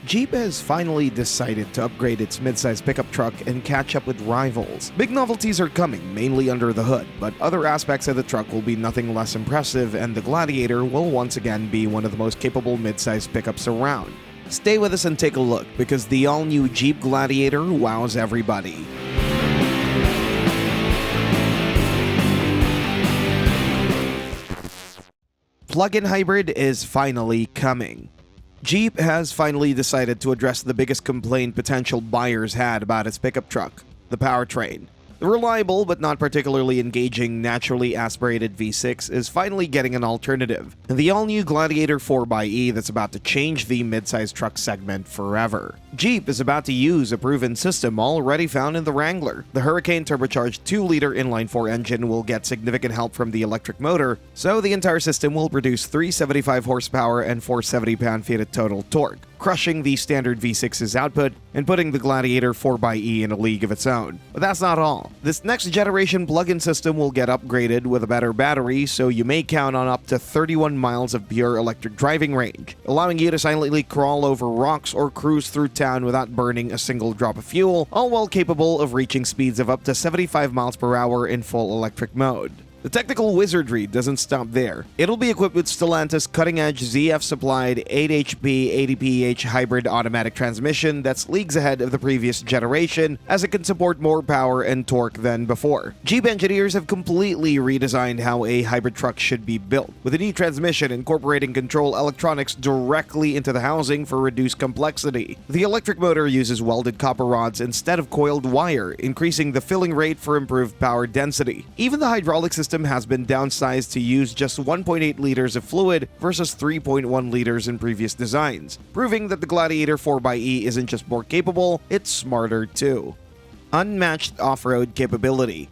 Jeep has finally decided to upgrade its midsize pickup truck and catch up with rivals. Big novelties are coming, mainly under the hood, but other aspects of the truck will be nothing less impressive, and the Gladiator will once again be one of the most capable midsize pickups around. Stay with us and take a look, because the all-new Jeep Gladiator wows everybody. Plug-in hybrid is finally coming. Jeep has finally decided to address the biggest complaint potential buyers had about its pickup truck, the powertrain. The reliable but not particularly engaging naturally aspirated V6 is finally getting an alternative, and the all-new Gladiator 4xe that's about to change the midsize truck segment forever. Jeep is about to use a proven system already found in the Wrangler. The Hurricane turbocharged 2-liter inline-4 engine will get significant help from the electric motor, so the entire system will produce 375 horsepower and 470 pound-feet of total torque, crushing the standard V6's output and putting the Gladiator 4xe in a league of its own. But that's not all. This next generation plug-in system will get upgraded with a better battery, so you may count on up to 31 miles of pure electric driving range, allowing you to silently crawl over rocks or cruise through town without burning a single drop of fuel, all while capable of reaching speeds of up to 75 miles per hour in full electric mode. The technical wizardry doesn't stop there. It'll be equipped with Stellantis cutting-edge ZF-supplied 8HP 80PH hybrid automatic transmission that's leagues ahead of the previous generation, as it can support more power and torque than before. Jeep engineers have completely redesigned how a hybrid truck should be built, with a new transmission incorporating control electronics directly into the housing for reduced complexity. The electric motor uses welded copper rods instead of coiled wire, increasing the filling rate for improved power density. Even the hydraulic system has been downsized to use just 1.8 liters of fluid versus 3.1 liters in previous designs, proving that the Gladiator 4xe isn't just more capable, it's smarter too. Unmatched off-road capability.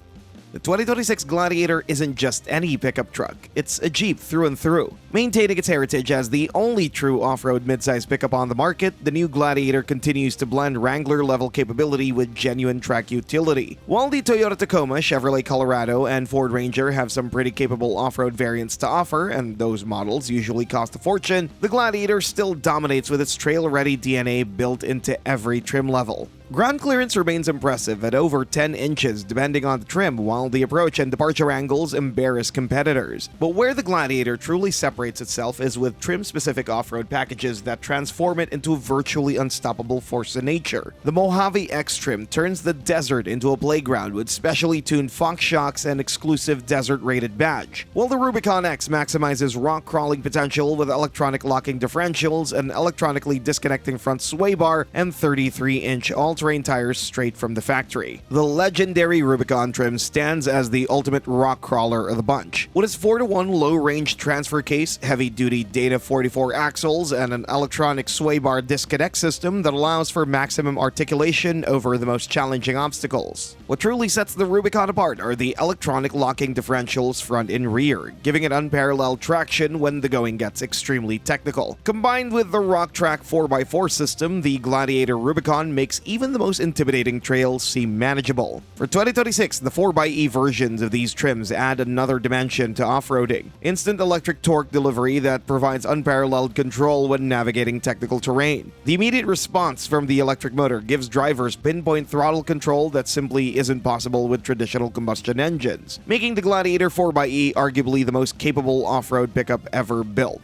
The 2026 Gladiator isn't just any pickup truck, it's a Jeep through and through. Maintaining its heritage as the only true off-road midsize pickup on the market, the new Gladiator continues to blend Wrangler-level capability with genuine track utility. While the Toyota Tacoma, Chevrolet Colorado, and Ford Ranger have some pretty capable off-road variants to offer, and those models usually cost a fortune, the Gladiator still dominates with its trail-ready DNA built into every trim level. Ground clearance remains impressive at over 10 inches depending on the trim, while the approach and departure angles embarrass competitors. But where the Gladiator truly separates itself is with trim-specific off-road packages that transform it into a virtually unstoppable force of nature. The Mojave X trim turns the desert into a playground with specially tuned Fox shocks and exclusive desert-rated badge, while the Rubicon X maximizes rock crawling potential with electronic locking differentials, an electronically disconnecting front sway bar, and 33-inch all-terrain tires straight from the factory. The legendary Rubicon trim stands as the ultimate rock crawler of the bunch. With its 4-to-1 low-range transfer case, heavy-duty Data 44 axles, and an electronic sway bar disconnect system that allows for maximum articulation over the most challenging obstacles. What truly sets the Rubicon apart are the electronic locking differentials front and rear, giving it unparalleled traction when the going gets extremely technical. Combined with the RockTrack 4x4 system, the Gladiator Rubicon makes even the most intimidating trails seem manageable. For 2026, the 4xe versions of these trims add another dimension to off-roading. Instant electric torque delivery that provides unparalleled control when navigating technical terrain. The immediate response from the electric motor gives drivers pinpoint throttle control that simply isn't possible with traditional combustion engines, making the Gladiator 4xe arguably the most capable off-road pickup ever built.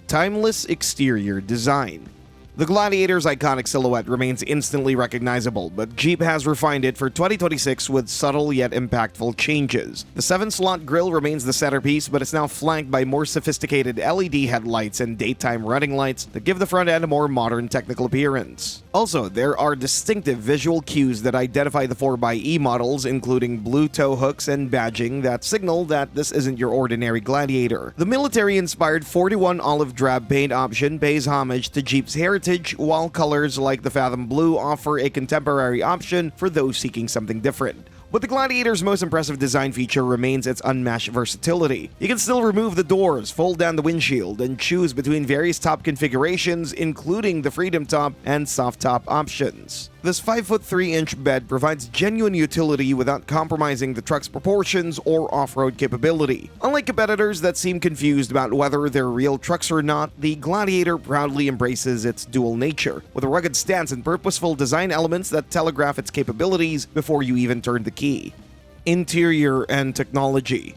Timeless exterior design. The Gladiator's iconic silhouette remains instantly recognizable, but Jeep has refined it for 2026 with subtle yet impactful changes. The 7-slot grille remains the centerpiece, but it's now flanked by more sophisticated LED headlights and daytime running lights that give the front end a more modern technical appearance. Also, there are distinctive visual cues that identify the 4xe models, including blue tow hooks and badging that signal that this isn't your ordinary Gladiator. The military-inspired 41 olive drab paint option pays homage to Jeep's heritage, while colors like the Fathom Blue offer a contemporary option for those seeking something different. But the Gladiator's most impressive design feature remains its unmatched versatility. You can still remove the doors, fold down the windshield, and choose between various top configurations, including the Freedom Top and Soft Top options. This 5'3" bed provides genuine utility without compromising the truck's proportions or off-road capability. Unlike competitors that seem confused about whether they're real trucks or not, the Gladiator proudly embraces its dual nature, with a rugged stance and purposeful design elements that telegraph its capabilities before you even turn the key. Interior and technology.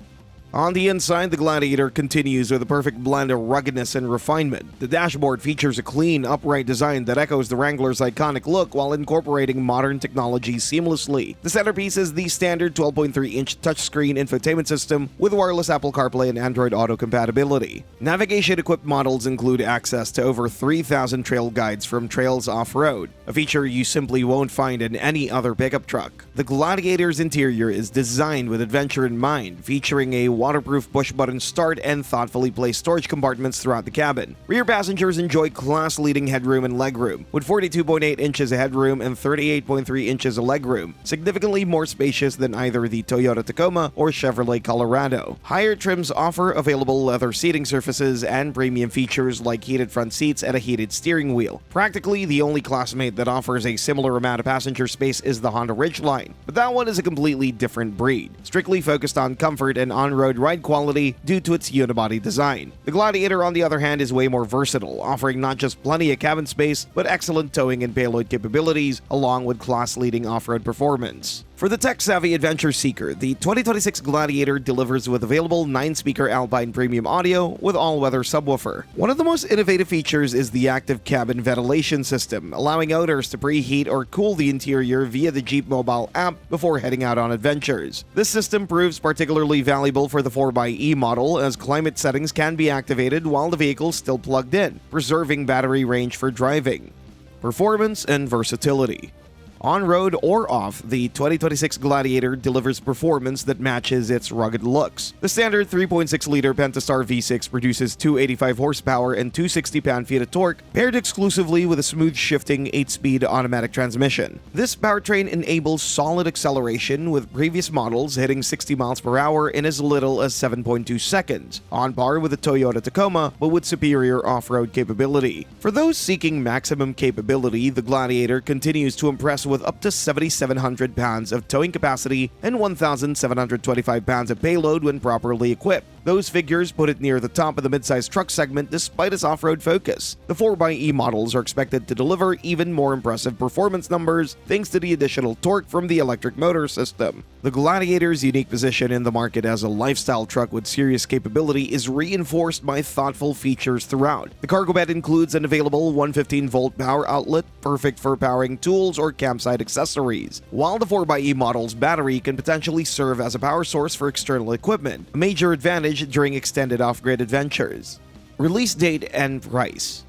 On the inside, the Gladiator continues with a perfect blend of ruggedness and refinement. The dashboard features a clean, upright design that echoes the Wrangler's iconic look while incorporating modern technology seamlessly. The centerpiece is the standard 12.3-inch touchscreen infotainment system with wireless Apple CarPlay and Android Auto compatibility. Navigation-equipped models include access to over 3,000 trail guides from Trails Off-Road, a feature you simply won't find in any other pickup truck. The Gladiator's interior is designed with adventure in mind, featuring a waterproof push-button start and thoughtfully placed storage compartments throughout the cabin. Rear passengers enjoy class-leading headroom and legroom, with 42.8 inches of headroom and 38.3 inches of legroom, significantly more spacious than either the Toyota Tacoma or Chevrolet Colorado. Higher trims offer available leather seating surfaces and premium features like heated front seats and a heated steering wheel. Practically, the only classmate that offers a similar amount of passenger space is the Honda Ridgeline, but that one is a completely different breed, strictly focused on comfort and on-road ride quality due to its unibody design. The Gladiator, on the other hand, is way more versatile, offering not just plenty of cabin space, but excellent towing and payload capabilities, along with class-leading off-road performance. For the tech-savvy adventure seeker, the 2026 Gladiator delivers with available 9-speaker Alpine premium audio with all-weather subwoofer. One of the most innovative features is the active cabin ventilation system, allowing owners to preheat or cool the interior via the Jeep mobile app before heading out on adventures. This system proves particularly valuable for the 4xe model, as climate settings can be activated while the vehicle is still plugged in, preserving battery range for driving. Performance and versatility. On-road or off, the 2026 Gladiator delivers performance that matches its rugged looks. The standard 3.6-liter Pentastar V6 produces 285 horsepower and 260 pound-feet of torque, paired exclusively with a smooth-shifting 8-speed automatic transmission. This powertrain enables solid acceleration, with previous models hitting 60 miles per hour in as little as 7.2 seconds, on par with the Toyota Tacoma, but with superior off-road capability. For those seeking maximum capability, the Gladiator continues to impress with up to 7,700 pounds of towing capacity and 1,725 pounds of payload when properly equipped. Those figures put it near the top of the midsize truck segment despite its off-road focus. The 4xe models are expected to deliver even more impressive performance numbers thanks to the additional torque from the electric motor system. The Gladiator's unique position in the market as a lifestyle truck with serious capability is reinforced by thoughtful features throughout. The cargo bed includes an available 115-volt power outlet, perfect for powering tools or campsite accessories, while the 4xe model's battery can potentially serve as a power source for external equipment, a major advantage during extended off-grid adventures. Release date and price.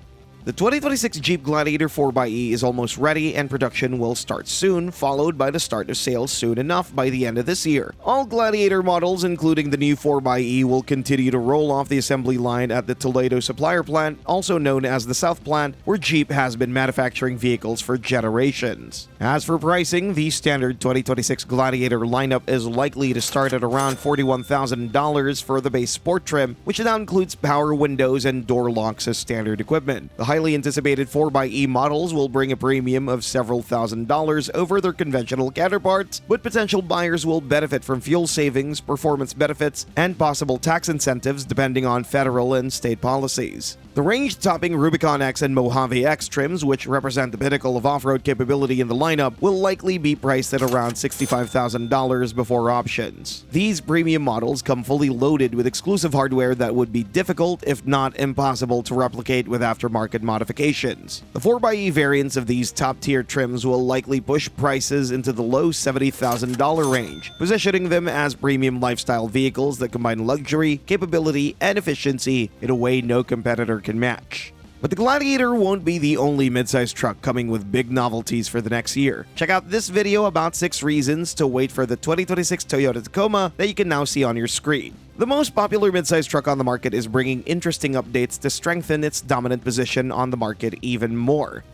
The 2026 Jeep Gladiator 4xe is almost ready and production will start soon, followed by the start of sales soon enough by the end of this year. All Gladiator models, including the new 4xe, will continue to roll off the assembly line at the Toledo supplier plant, also known as the South Plant, where Jeep has been manufacturing vehicles for generations. As for pricing, the standard 2026 Gladiator lineup is likely to start at around $41,000 for the base sport trim, which now includes power windows and door locks as standard equipment. The highly anticipated 4xe models will bring a premium of several $1,000s over their conventional counterparts, but potential buyers will benefit from fuel savings, performance benefits, and possible tax incentives depending on federal and state policies. The range-topping Rubicon X and Mojave X trims, which represent the pinnacle of off-road capability in the lineup, will likely be priced at around $65,000 before options. These premium models come fully loaded with exclusive hardware that would be difficult, if not impossible, to replicate with aftermarket modifications. The 4xe variants of these top-tier trims will likely push prices into the low $70,000 range, positioning them as premium lifestyle vehicles that combine luxury, capability, and efficiency in a way no competitor can match. But the Gladiator won't be the only midsize truck coming with big novelties for the next year. Check out this video about 6 reasons to wait for the 2026 Toyota Tacoma that you can now see on your screen. The most popular midsize truck on the market is bringing interesting updates to strengthen its dominant position on the market even more.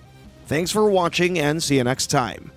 Thanks for watching and see you next time.